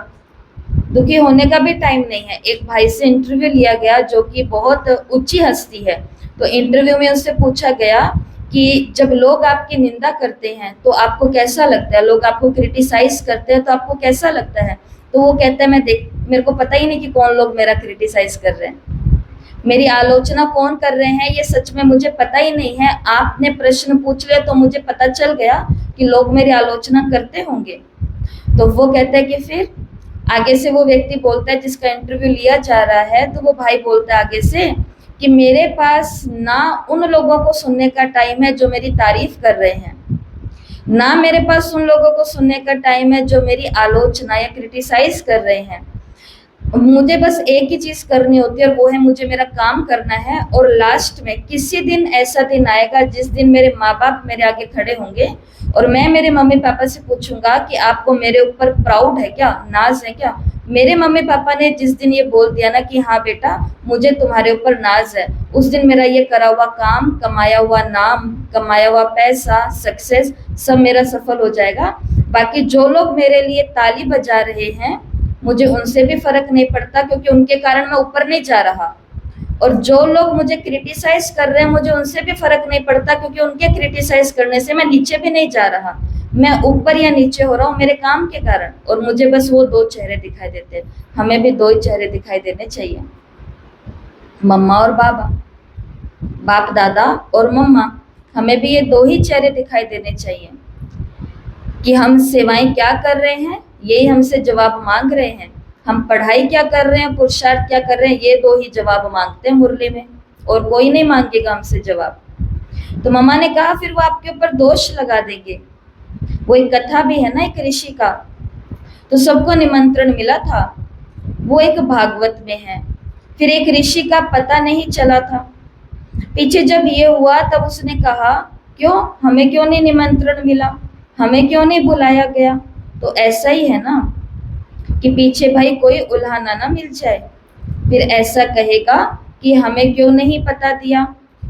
Speaker 1: दुखी होने का भी टाइम नहीं है। एक भाई से इंटरव्यू लिया गया जो कि बहुत ऊंची हस्ती है, तो इंटरव्यू में उससे पूछा गया कि जब लोग आपकी निंदा करते हैं तो आपको कैसा लगता है, लोग आपको क्रिटिसाइज करते हैं तो आपको कैसा लगता है। तो वो कहता है मेरे को पता ही नहीं कि कौन लोग मेरा क्रिटिसाइज कर रहे हैं, मेरी आलोचना कौन कर रहे हैं, ये सच में मुझे पता ही नहीं है। आपने प्रश्न पूछ लिया तो मुझे पता चल गया कि लोग मेरी आलोचना करते होंगे। तो वो कहता है कि फिर आगे से वो व्यक्ति बोलता है जिसका इंटरव्यू लिया जा रहा है, तो वो भाई बोलता है आगे से कि मेरे पास ना उन लोगों को सुनने का टाइम है जो मेरी तारीफ कर रहे हैं, ना मेरे पास उन लोगों को सुनने का टाइम है जो मेरी आलोचना या क्रिटिसाइज कर रहे हैं। मुझे बस एक ही चीज करनी होती है और वो है मुझे मेरा काम करना है। और लास्ट में किसी दिन ऐसा दिन आएगा जिस दिन मेरे माँ बाप मेरे आगे खड़े होंगे और मैं मेरे मम्मी पापा से पूछूंगा कि आपको मेरे ऊपर प्राउड है क्या, नाज है क्या। मेरे मम्मी पापा ने जिस दिन ये बोल दिया ना कि हाँ बेटा मुझे तुम्हारे ऊपर नाज है, उस दिन मेरा ये करा हुआ काम, कमाया हुआ नाम, कमाया हुआ पैसा, सक्सेस सब मेरा सफल हो जाएगा। बाकी जो लोग मेरे लिए ताली बजा रहे हैं मुझे उनसे भी फर्क नहीं पड़ता, क्योंकि उनके कारण मैं ऊपर नहीं जा रहा। और जो लोग मुझे क्रिटिसाइज कर रहे हैं मुझे उनसे भी फर्क नहीं पड़ता, क्योंकि उनके क्रिटिसाइज करने से मैं नीचे भी नहीं जा रहा, मैं ऊपर या नीचे हो रहा हूँ मेरे काम के कारण। और मुझे बस वो दो चेहरे दिखाई देते हैं। हमें भी दो ही चेहरे दिखाई देने चाहिए, मम्मा और बाबा, बाप दादा और मम्मा, हमें भी ये दो ही चेहरे दिखाई देने चाहिए कि हम सेवाएं क्या कर रहे हैं, यही हमसे जवाब मांग रहे हैं। हम पढ़ाई क्या कर रहे हैं, पुरुषार्थ क्या कर रहे हैं, ये दो ही जवाब मांगते हैं मुरली में, और कोई नहीं मांगेगा हमसे जवाब। तो मम्मा ने कहा फिर वो आपके ऊपर दोष लगा देंगे। वो एक कथा भी है ना एक ऋषि का, तो सबको निमंत्रण मिला था, वो एक भागवत में है। फिर एक ऋषि का पता नहीं चला था, पीछे जब ये हुआ तब उसने कहा क्यों, हमें क्यों नहीं निमंत्रण मिला, हमें क्यों नहीं बुलाया गया। तो ऐसा ही है ना कि पीछे भाई कोई उल्हाना ना मिल जाए, फिर ऐसा कहेगा कि हमें क्यों नहीं पता दिया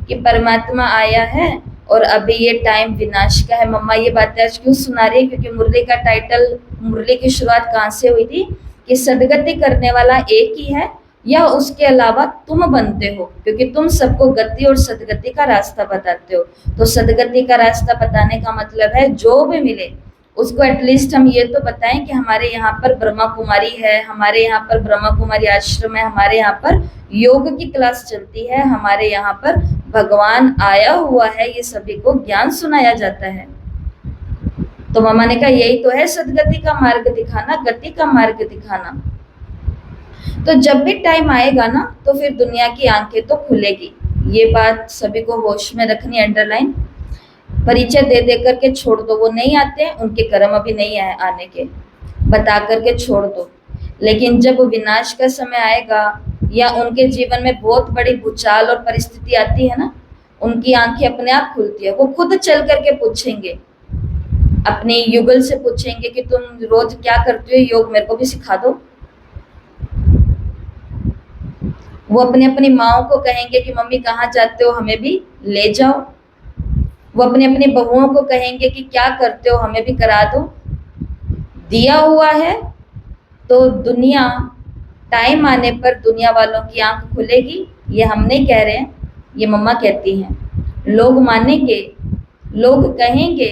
Speaker 1: कि परमात्मा आया है और अभी ये टाइम विनाश का है। मम्मा ये बातें आज क्यों सुना रही है, क्योंकि मुरली का टाइटल, मुरली की शुरुआत कहाँ से हुई थी कि सदगति करने वाला एक ही है या उसके अलावा तुम बनते हो, क्योंकि तुम सबको गति और सदगति का रास्ता बताते हो। तो सदगति का रास्ता बताने का मतलब है जो भी मिले उसको एटलीस्ट हम ये तो बताएं कि हमारे यहाँ पर ब्रह्मा कुमारी है, हमारे यहाँ पर ब्रह्मा कुमारी आश्रम है, हमारे यहाँ पर योग की क्लास चलती है, हमारे यहाँ पर भगवान आया हुआ है, ये सभी को ज्ञान सुनाया जाता है। तो मामा ने कहा यही तो है सदगति का मार्ग दिखाना, गति का मार्ग दिखाना। तो जब भी टाइम आएगा ना तो फिर दुनिया की आंखें तो खुलेगी, ये बात सभी को होश में रखनी, अंडरलाइन। परिचय दे दे करके छोड़ दो, वो नहीं आते, उनके कर्म अभी नहीं आए आने के। बता करके छोड़ दो। लेकिन जब विनाश का समय आएगा या उनके जीवन में बहुत बड़ी भूचाल और परिस्थिति आती है ना, उनकी आंखें अपने आप खुलती है, वो खुद चल करके पूछेंगे, अपने युगल से पूछेंगे कि तुम रोज क्या करते हो, योग मेरे को भी सिखा दो। वो अपनी अपनी माओ को कहेंगे कि मम्मी कहाँ जाते हो, हमें भी ले जाओ। वो अपनी अपनी बहुओं को कहेंगे कि क्या करते हो, हमें भी करा दो। दिया हुआ है तो दुनिया, टाइम आने पर दुनिया वालों की आंख खुलेगी। ये हम नहीं कह रहे हैं, ये मम्मा कहती हैं। लोग मानेंगे, लोग कहेंगे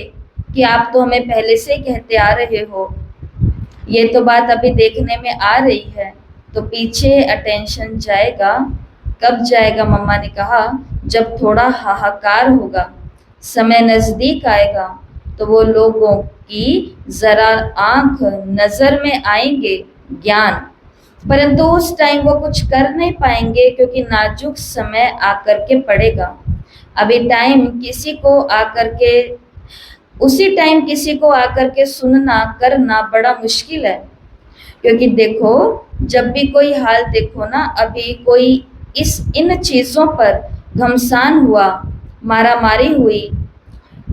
Speaker 1: कि आप तो हमें पहले से ही कहते आ रहे हो। ये तो बात अभी देखने में आ रही है, तो पीछे अटेंशन जाएगा। कब जाएगा? मम्मा ने कहा जब थोड़ा हाहाकार होगा, समय नजदीक आएगा, तो वो लोगों की जरा आंख नजर में आएंगे ज्ञान, परंतु उस टाइम वो कुछ कर नहीं पाएंगे क्योंकि नाजुक समय आकर के पड़ेगा। अभी टाइम किसी को आकर के, उसी टाइम किसी को आकर के सुनना करना बड़ा मुश्किल है। क्योंकि देखो, जब भी कोई हाल देखो ना, अभी कोई इन चीजों पर घमसान हुआ, मारामारी हुई,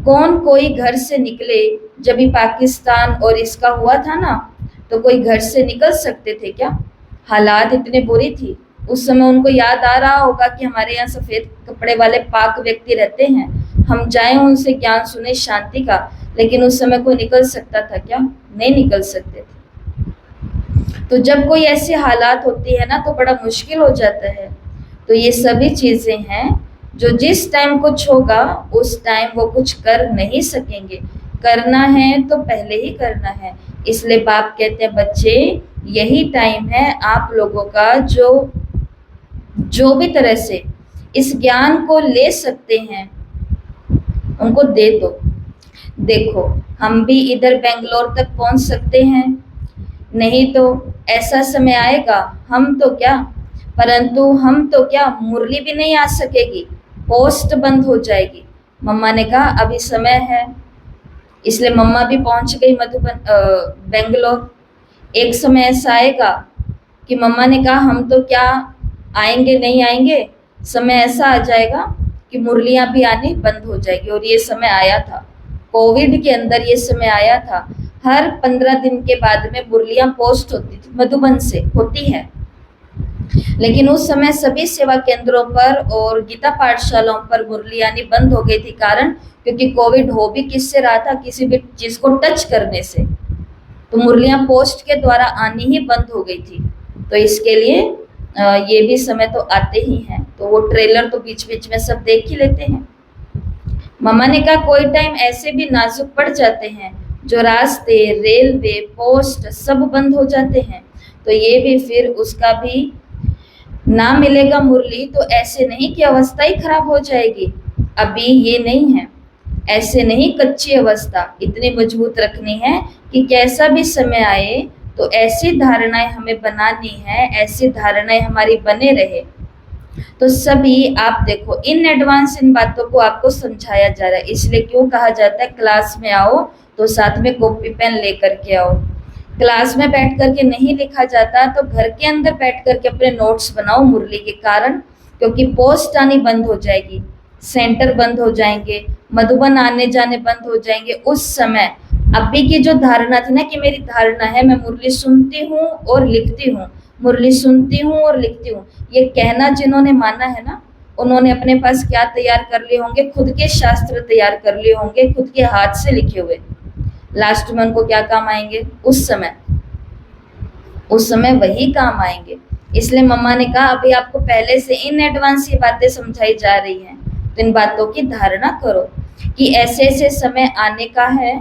Speaker 1: कौन कोई घर से निकले? जब भी पाकिस्तान और इसका हुआ था ना, तो कोई घर से निकल सकते थे क्या? हालात इतने बुरी थी। उस समय उनको याद आ रहा होगा कि हमारे यहाँ सफेद कपड़े वाले पाक व्यक्ति रहते हैं, हम जाएं उनसे ज्ञान सुने शांति का। लेकिन उस समय कोई निकल सकता था क्या? नहीं निकल सकते थे। तो जब कोई ऐसी हालात होती है ना, तो बड़ा मुश्किल हो जाता है। तो ये सभी चीजें हैं जो जिस टाइम कुछ होगा उस टाइम वो कुछ कर नहीं सकेंगे। करना है तो पहले ही करना है। इसलिए बाप कहते हैं बच्चे, यही टाइम है आप लोगों का, जो भी तरह से इस ज्ञान को ले सकते हैं उनको दे दो। देखो, हम भी इधर बेंगलोर तक पहुंच सकते हैं, नहीं तो ऐसा समय आएगा हम तो क्या मुरली भी नहीं आ सकेगी, पोस्ट बंद हो जाएगी। मम्मा ने कहा अभी समय है, इसलिए मम्मा भी पहुंच गई मधुबन, बेंगलोर। एक समय ऐसा आएगा कि मम्मा ने कहा हम तो क्या आएंगे, नहीं आएंगे, समय ऐसा आ जाएगा कि मुरलियां भी आनी बंद हो जाएगी। और ये समय आया था, कोविड के अंदर ये समय आया था। हर 15 दिन के बाद में मुरलियां पोस्ट होती थी, मधुबन से होती है। लेकिन उस समय सभी सेवा केंद्रों पर और गीता पाठशालाओं पर मुरली आनी बंद हो गई थी। कारण क्योंकि कोविड हो भी किससे रहा था? किसी भी चीज को टच करने से। तो मुरलियां पोस्ट के द्वारा आनी ही बंद हो गई थी। तो इसके लिए ये भी समय तो आते ही हैं। तो वो ट्रेलर तो बीच बीच में सब देख ही लेते हैं। मम्मा ने कहा कोई टाइम ऐसे भी नाजुक पड़ जाते हैं जो रास्ते, रेलवे, पोस्ट सब बंद हो जाते हैं। तो ये भी फिर उसका भी ना मिलेगा मुरली, तो ऐसे नहीं कि अवस्था ही खराब हो जाएगी। अभी ये नहीं है, ऐसे नहीं, कच्ची अवस्था इतनी मजबूत रखनी है कि कैसा भी समय आए तो ऐसी धारणाएं हमें बनानी है, ऐसी धारणाएं हमारी बने रहे। तो सभी आप देखो, इन एडवांस इन बातों को आपको समझाया जा रहा है। इसलिए क्यों कहा जाता है क्लास में आओ तो साथ में कॉपी पेन लेकर के आओ। क्लास में बैठ करके नहीं लिखा जाता तो घर के अंदर बैठ करके अपने नोट्स बनाओ मुरली के कारण। क्योंकि पोस्ट आनी बंद हो जाएगी, सेंटर बंद हो जाएंगे, मधुबन आने जाने बंद हो जाएंगे। उस समय अभी की जो धारणा थी ना कि मेरी धारणा है मैं मुरली सुनती हूँ और लिखती हूँ, मुरली सुनती हूँ और लिखती हूँ, ये कहना जिन्होंने माना है ना, उन्होंने अपने पास क्या तैयार कर लिए होंगे? खुद के शास्त्र तैयार कर लिए होंगे, खुद के हाथ से लिखे हुए। लास्ट में उनको क्या काम आएंगे? उस समय वही काम आएंगे। इसलिए मम्मा ने कहा अभी आपको पहले से इन एडवांस ये बातें समझाई जा रही हैं, तो इन बातों की धारणा करो कि ऐसे ऐसे समय आने का है।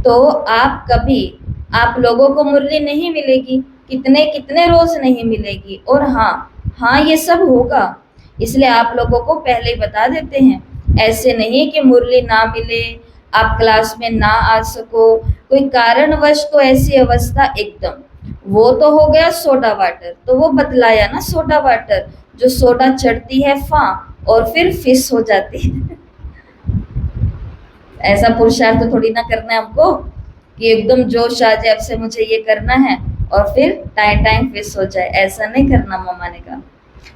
Speaker 1: तो आप लोगों को मुरली नहीं मिलेगी, कितने कितने रोज नहीं मिलेगी। और हाँ ये सब होगा, इसलिए आप लोगों को पहले ही बता देते हैं। ऐसे नहीं कि मुरली ना मिले, आप क्लास में ना आ सको, कोई कारणवश तो ऐसी अवस्था एकदम, वो तो हो गया सोडा वाटर, तो वो बतलाया ना सोडा वाटर, जो सोडा चढ़ती है और फिर फिश हो जाती है। ऐसा पुरुषार्थ तो थोड़ी ना करना है हमको कि एकदम जोश आ जाए, अब से मुझे ये करना है और फिर टाइम टाइम फिक्स हो जाए, ऐसा नहीं करना मम्मा ने कहा।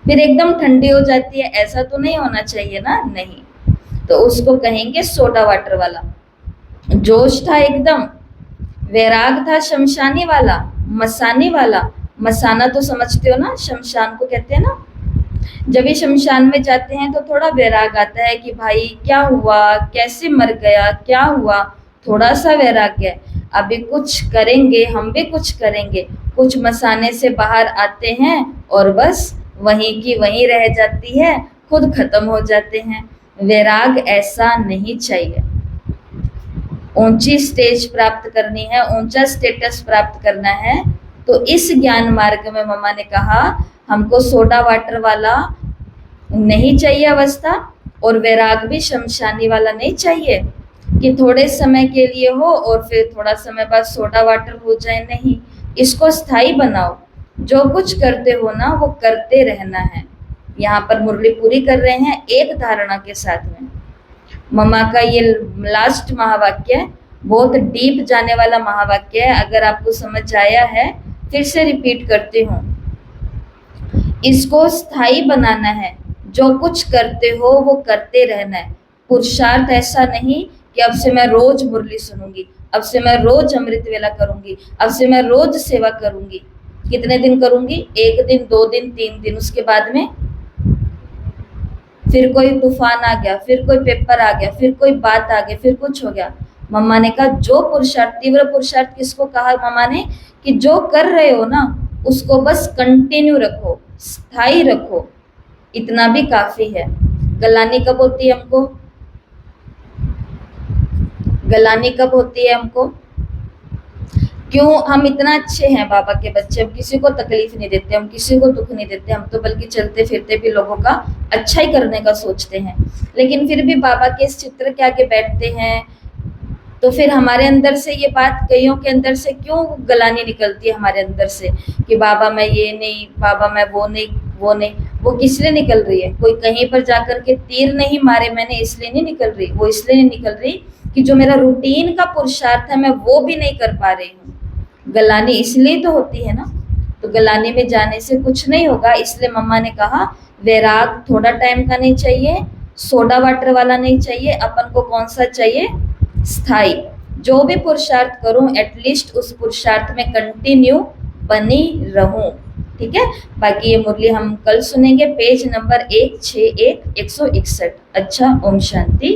Speaker 1: फिर एकदम ठंडी हो जाती है, ऐसा तो नहीं होना चाहिए ना, नहीं। तो उसको कहेंगे सोडा वाटर वाला। जोश था एकदम, वैराग था शमशानी वाला, मसानी वाला। मसाना तो समझते हो ना, शमशान को कहते हैं ना। जब ये शमशान में जाते हैं तो थोड़ा वैराग आता है कि भाई क्या हुआ, कैसे मर गया, क्या हुआ, थोड़ा सा वैराग्य है। अभी कुछ करेंगे, हम भी कुछ करेंगे। कुछ मसाने से बाहर आते हैं और बस वहीं की वहीं रह जाती है, खुद खत्म हो जाते हैं। वैराग ऐसा नहीं चाहिए। ऊंची स्टेज प्राप्त करनी है, ऊंचा स्टेटस प्राप्त करना है, तो इस ज्ञान मार्ग में मम्मा ने कहा हमको सोडा वाटर वाला नहीं चाहिए अवस्था, और वैराग भी शमशानी वाला नहीं चाहिए कि थोड़े समय के लिए हो और फिर थोड़ा समय बाद सोडा वाटर हो जाए। नहीं, इसको स्थायी बनाओ। जो कुछ करते हो ना वो करते रहना है। यहाँ पर मुरली पूरी कर रहे हैं एक धारणा के साथ में। मम्मा का ये लास्ट महावाक्य बहुत डीप जाने वाला महावाक्य है। अगर आपको समझ आया है, फिर से रिपीट करती हूँ, इसको स्थायी बनाना है। जो कुछ करते हो वो करते रहना है। पुरुषार्थ ऐसा नहीं कि अब से मैं रोज मुरली सुनूंगी, अब से मैं रोज अमृत वेला करूंगी, अब से मैं रोज सेवा करूंगी। कितने दिन करूंगी? 1 दिन, 2 दिन, 3 दिन, उसके बाद में फिर कोई तूफान आ गया, फिर कोई पेपर आ गया, फिर कोई बात आ गई, फिर कुछ हो गया। मम्मा ने कहा जो पुरुषार्थ, तीव्र पुरुषार्थ किसको कहा मम्मा ने? कि जो कर रहे हो ना उसको बस कंटिन्यू रखो, स्थायी रखो, इतना भी काफी है। गलानी कब होती है हमको? गलानी कब होती है हमको? क्यों? हम इतना अच्छे हैं बाबा के बच्चे, हम किसी को तकलीफ नहीं देते, हम किसी को दुख नहीं देते, हम तो बल्कि चलते फिरते भी लोगों का अच्छा ही करने का सोचते हैं। लेकिन फिर भी बाबा के इस चित्र के आगे बैठते हैं तो फिर हमारे अंदर से ये बात, कईयों के अंदर से क्यों गलानी निकलती है हमारे अंदर से कि बाबा मैं ये नहीं, बाबा मैं वो नहीं, वो नहीं। वो किस लिए निकल रही है? कोई कहीं पर जाकर के तीर नहीं मारे मैंने इसलिए नहीं निकल रही, वो इसलिए नहीं निकल रही कि जो मेरा रूटीन का पुरुषार्थ है मैं वो भी नहीं कर पा रही हूँ। गलानी इसलिए तो होती है ना। तो गलानी में जाने से कुछ नहीं होगा, इसलिए मम्मा ने कहा वैराग थोड़ा टाइम का नहीं चाहिए, सोडा वाटर वाला नहीं चाहिए, अपन को कौन सा चाहिए? स्थायी। जो भी पुरुषार्थ करूं एटलीस्ट उस पुरुषार्थ में कंटिन्यू बनी रहूं। ठीक है, बाकी ये मुरली हम कल सुनेंगे, पेज नंबर 161 161। अच्छा, ओम शांति।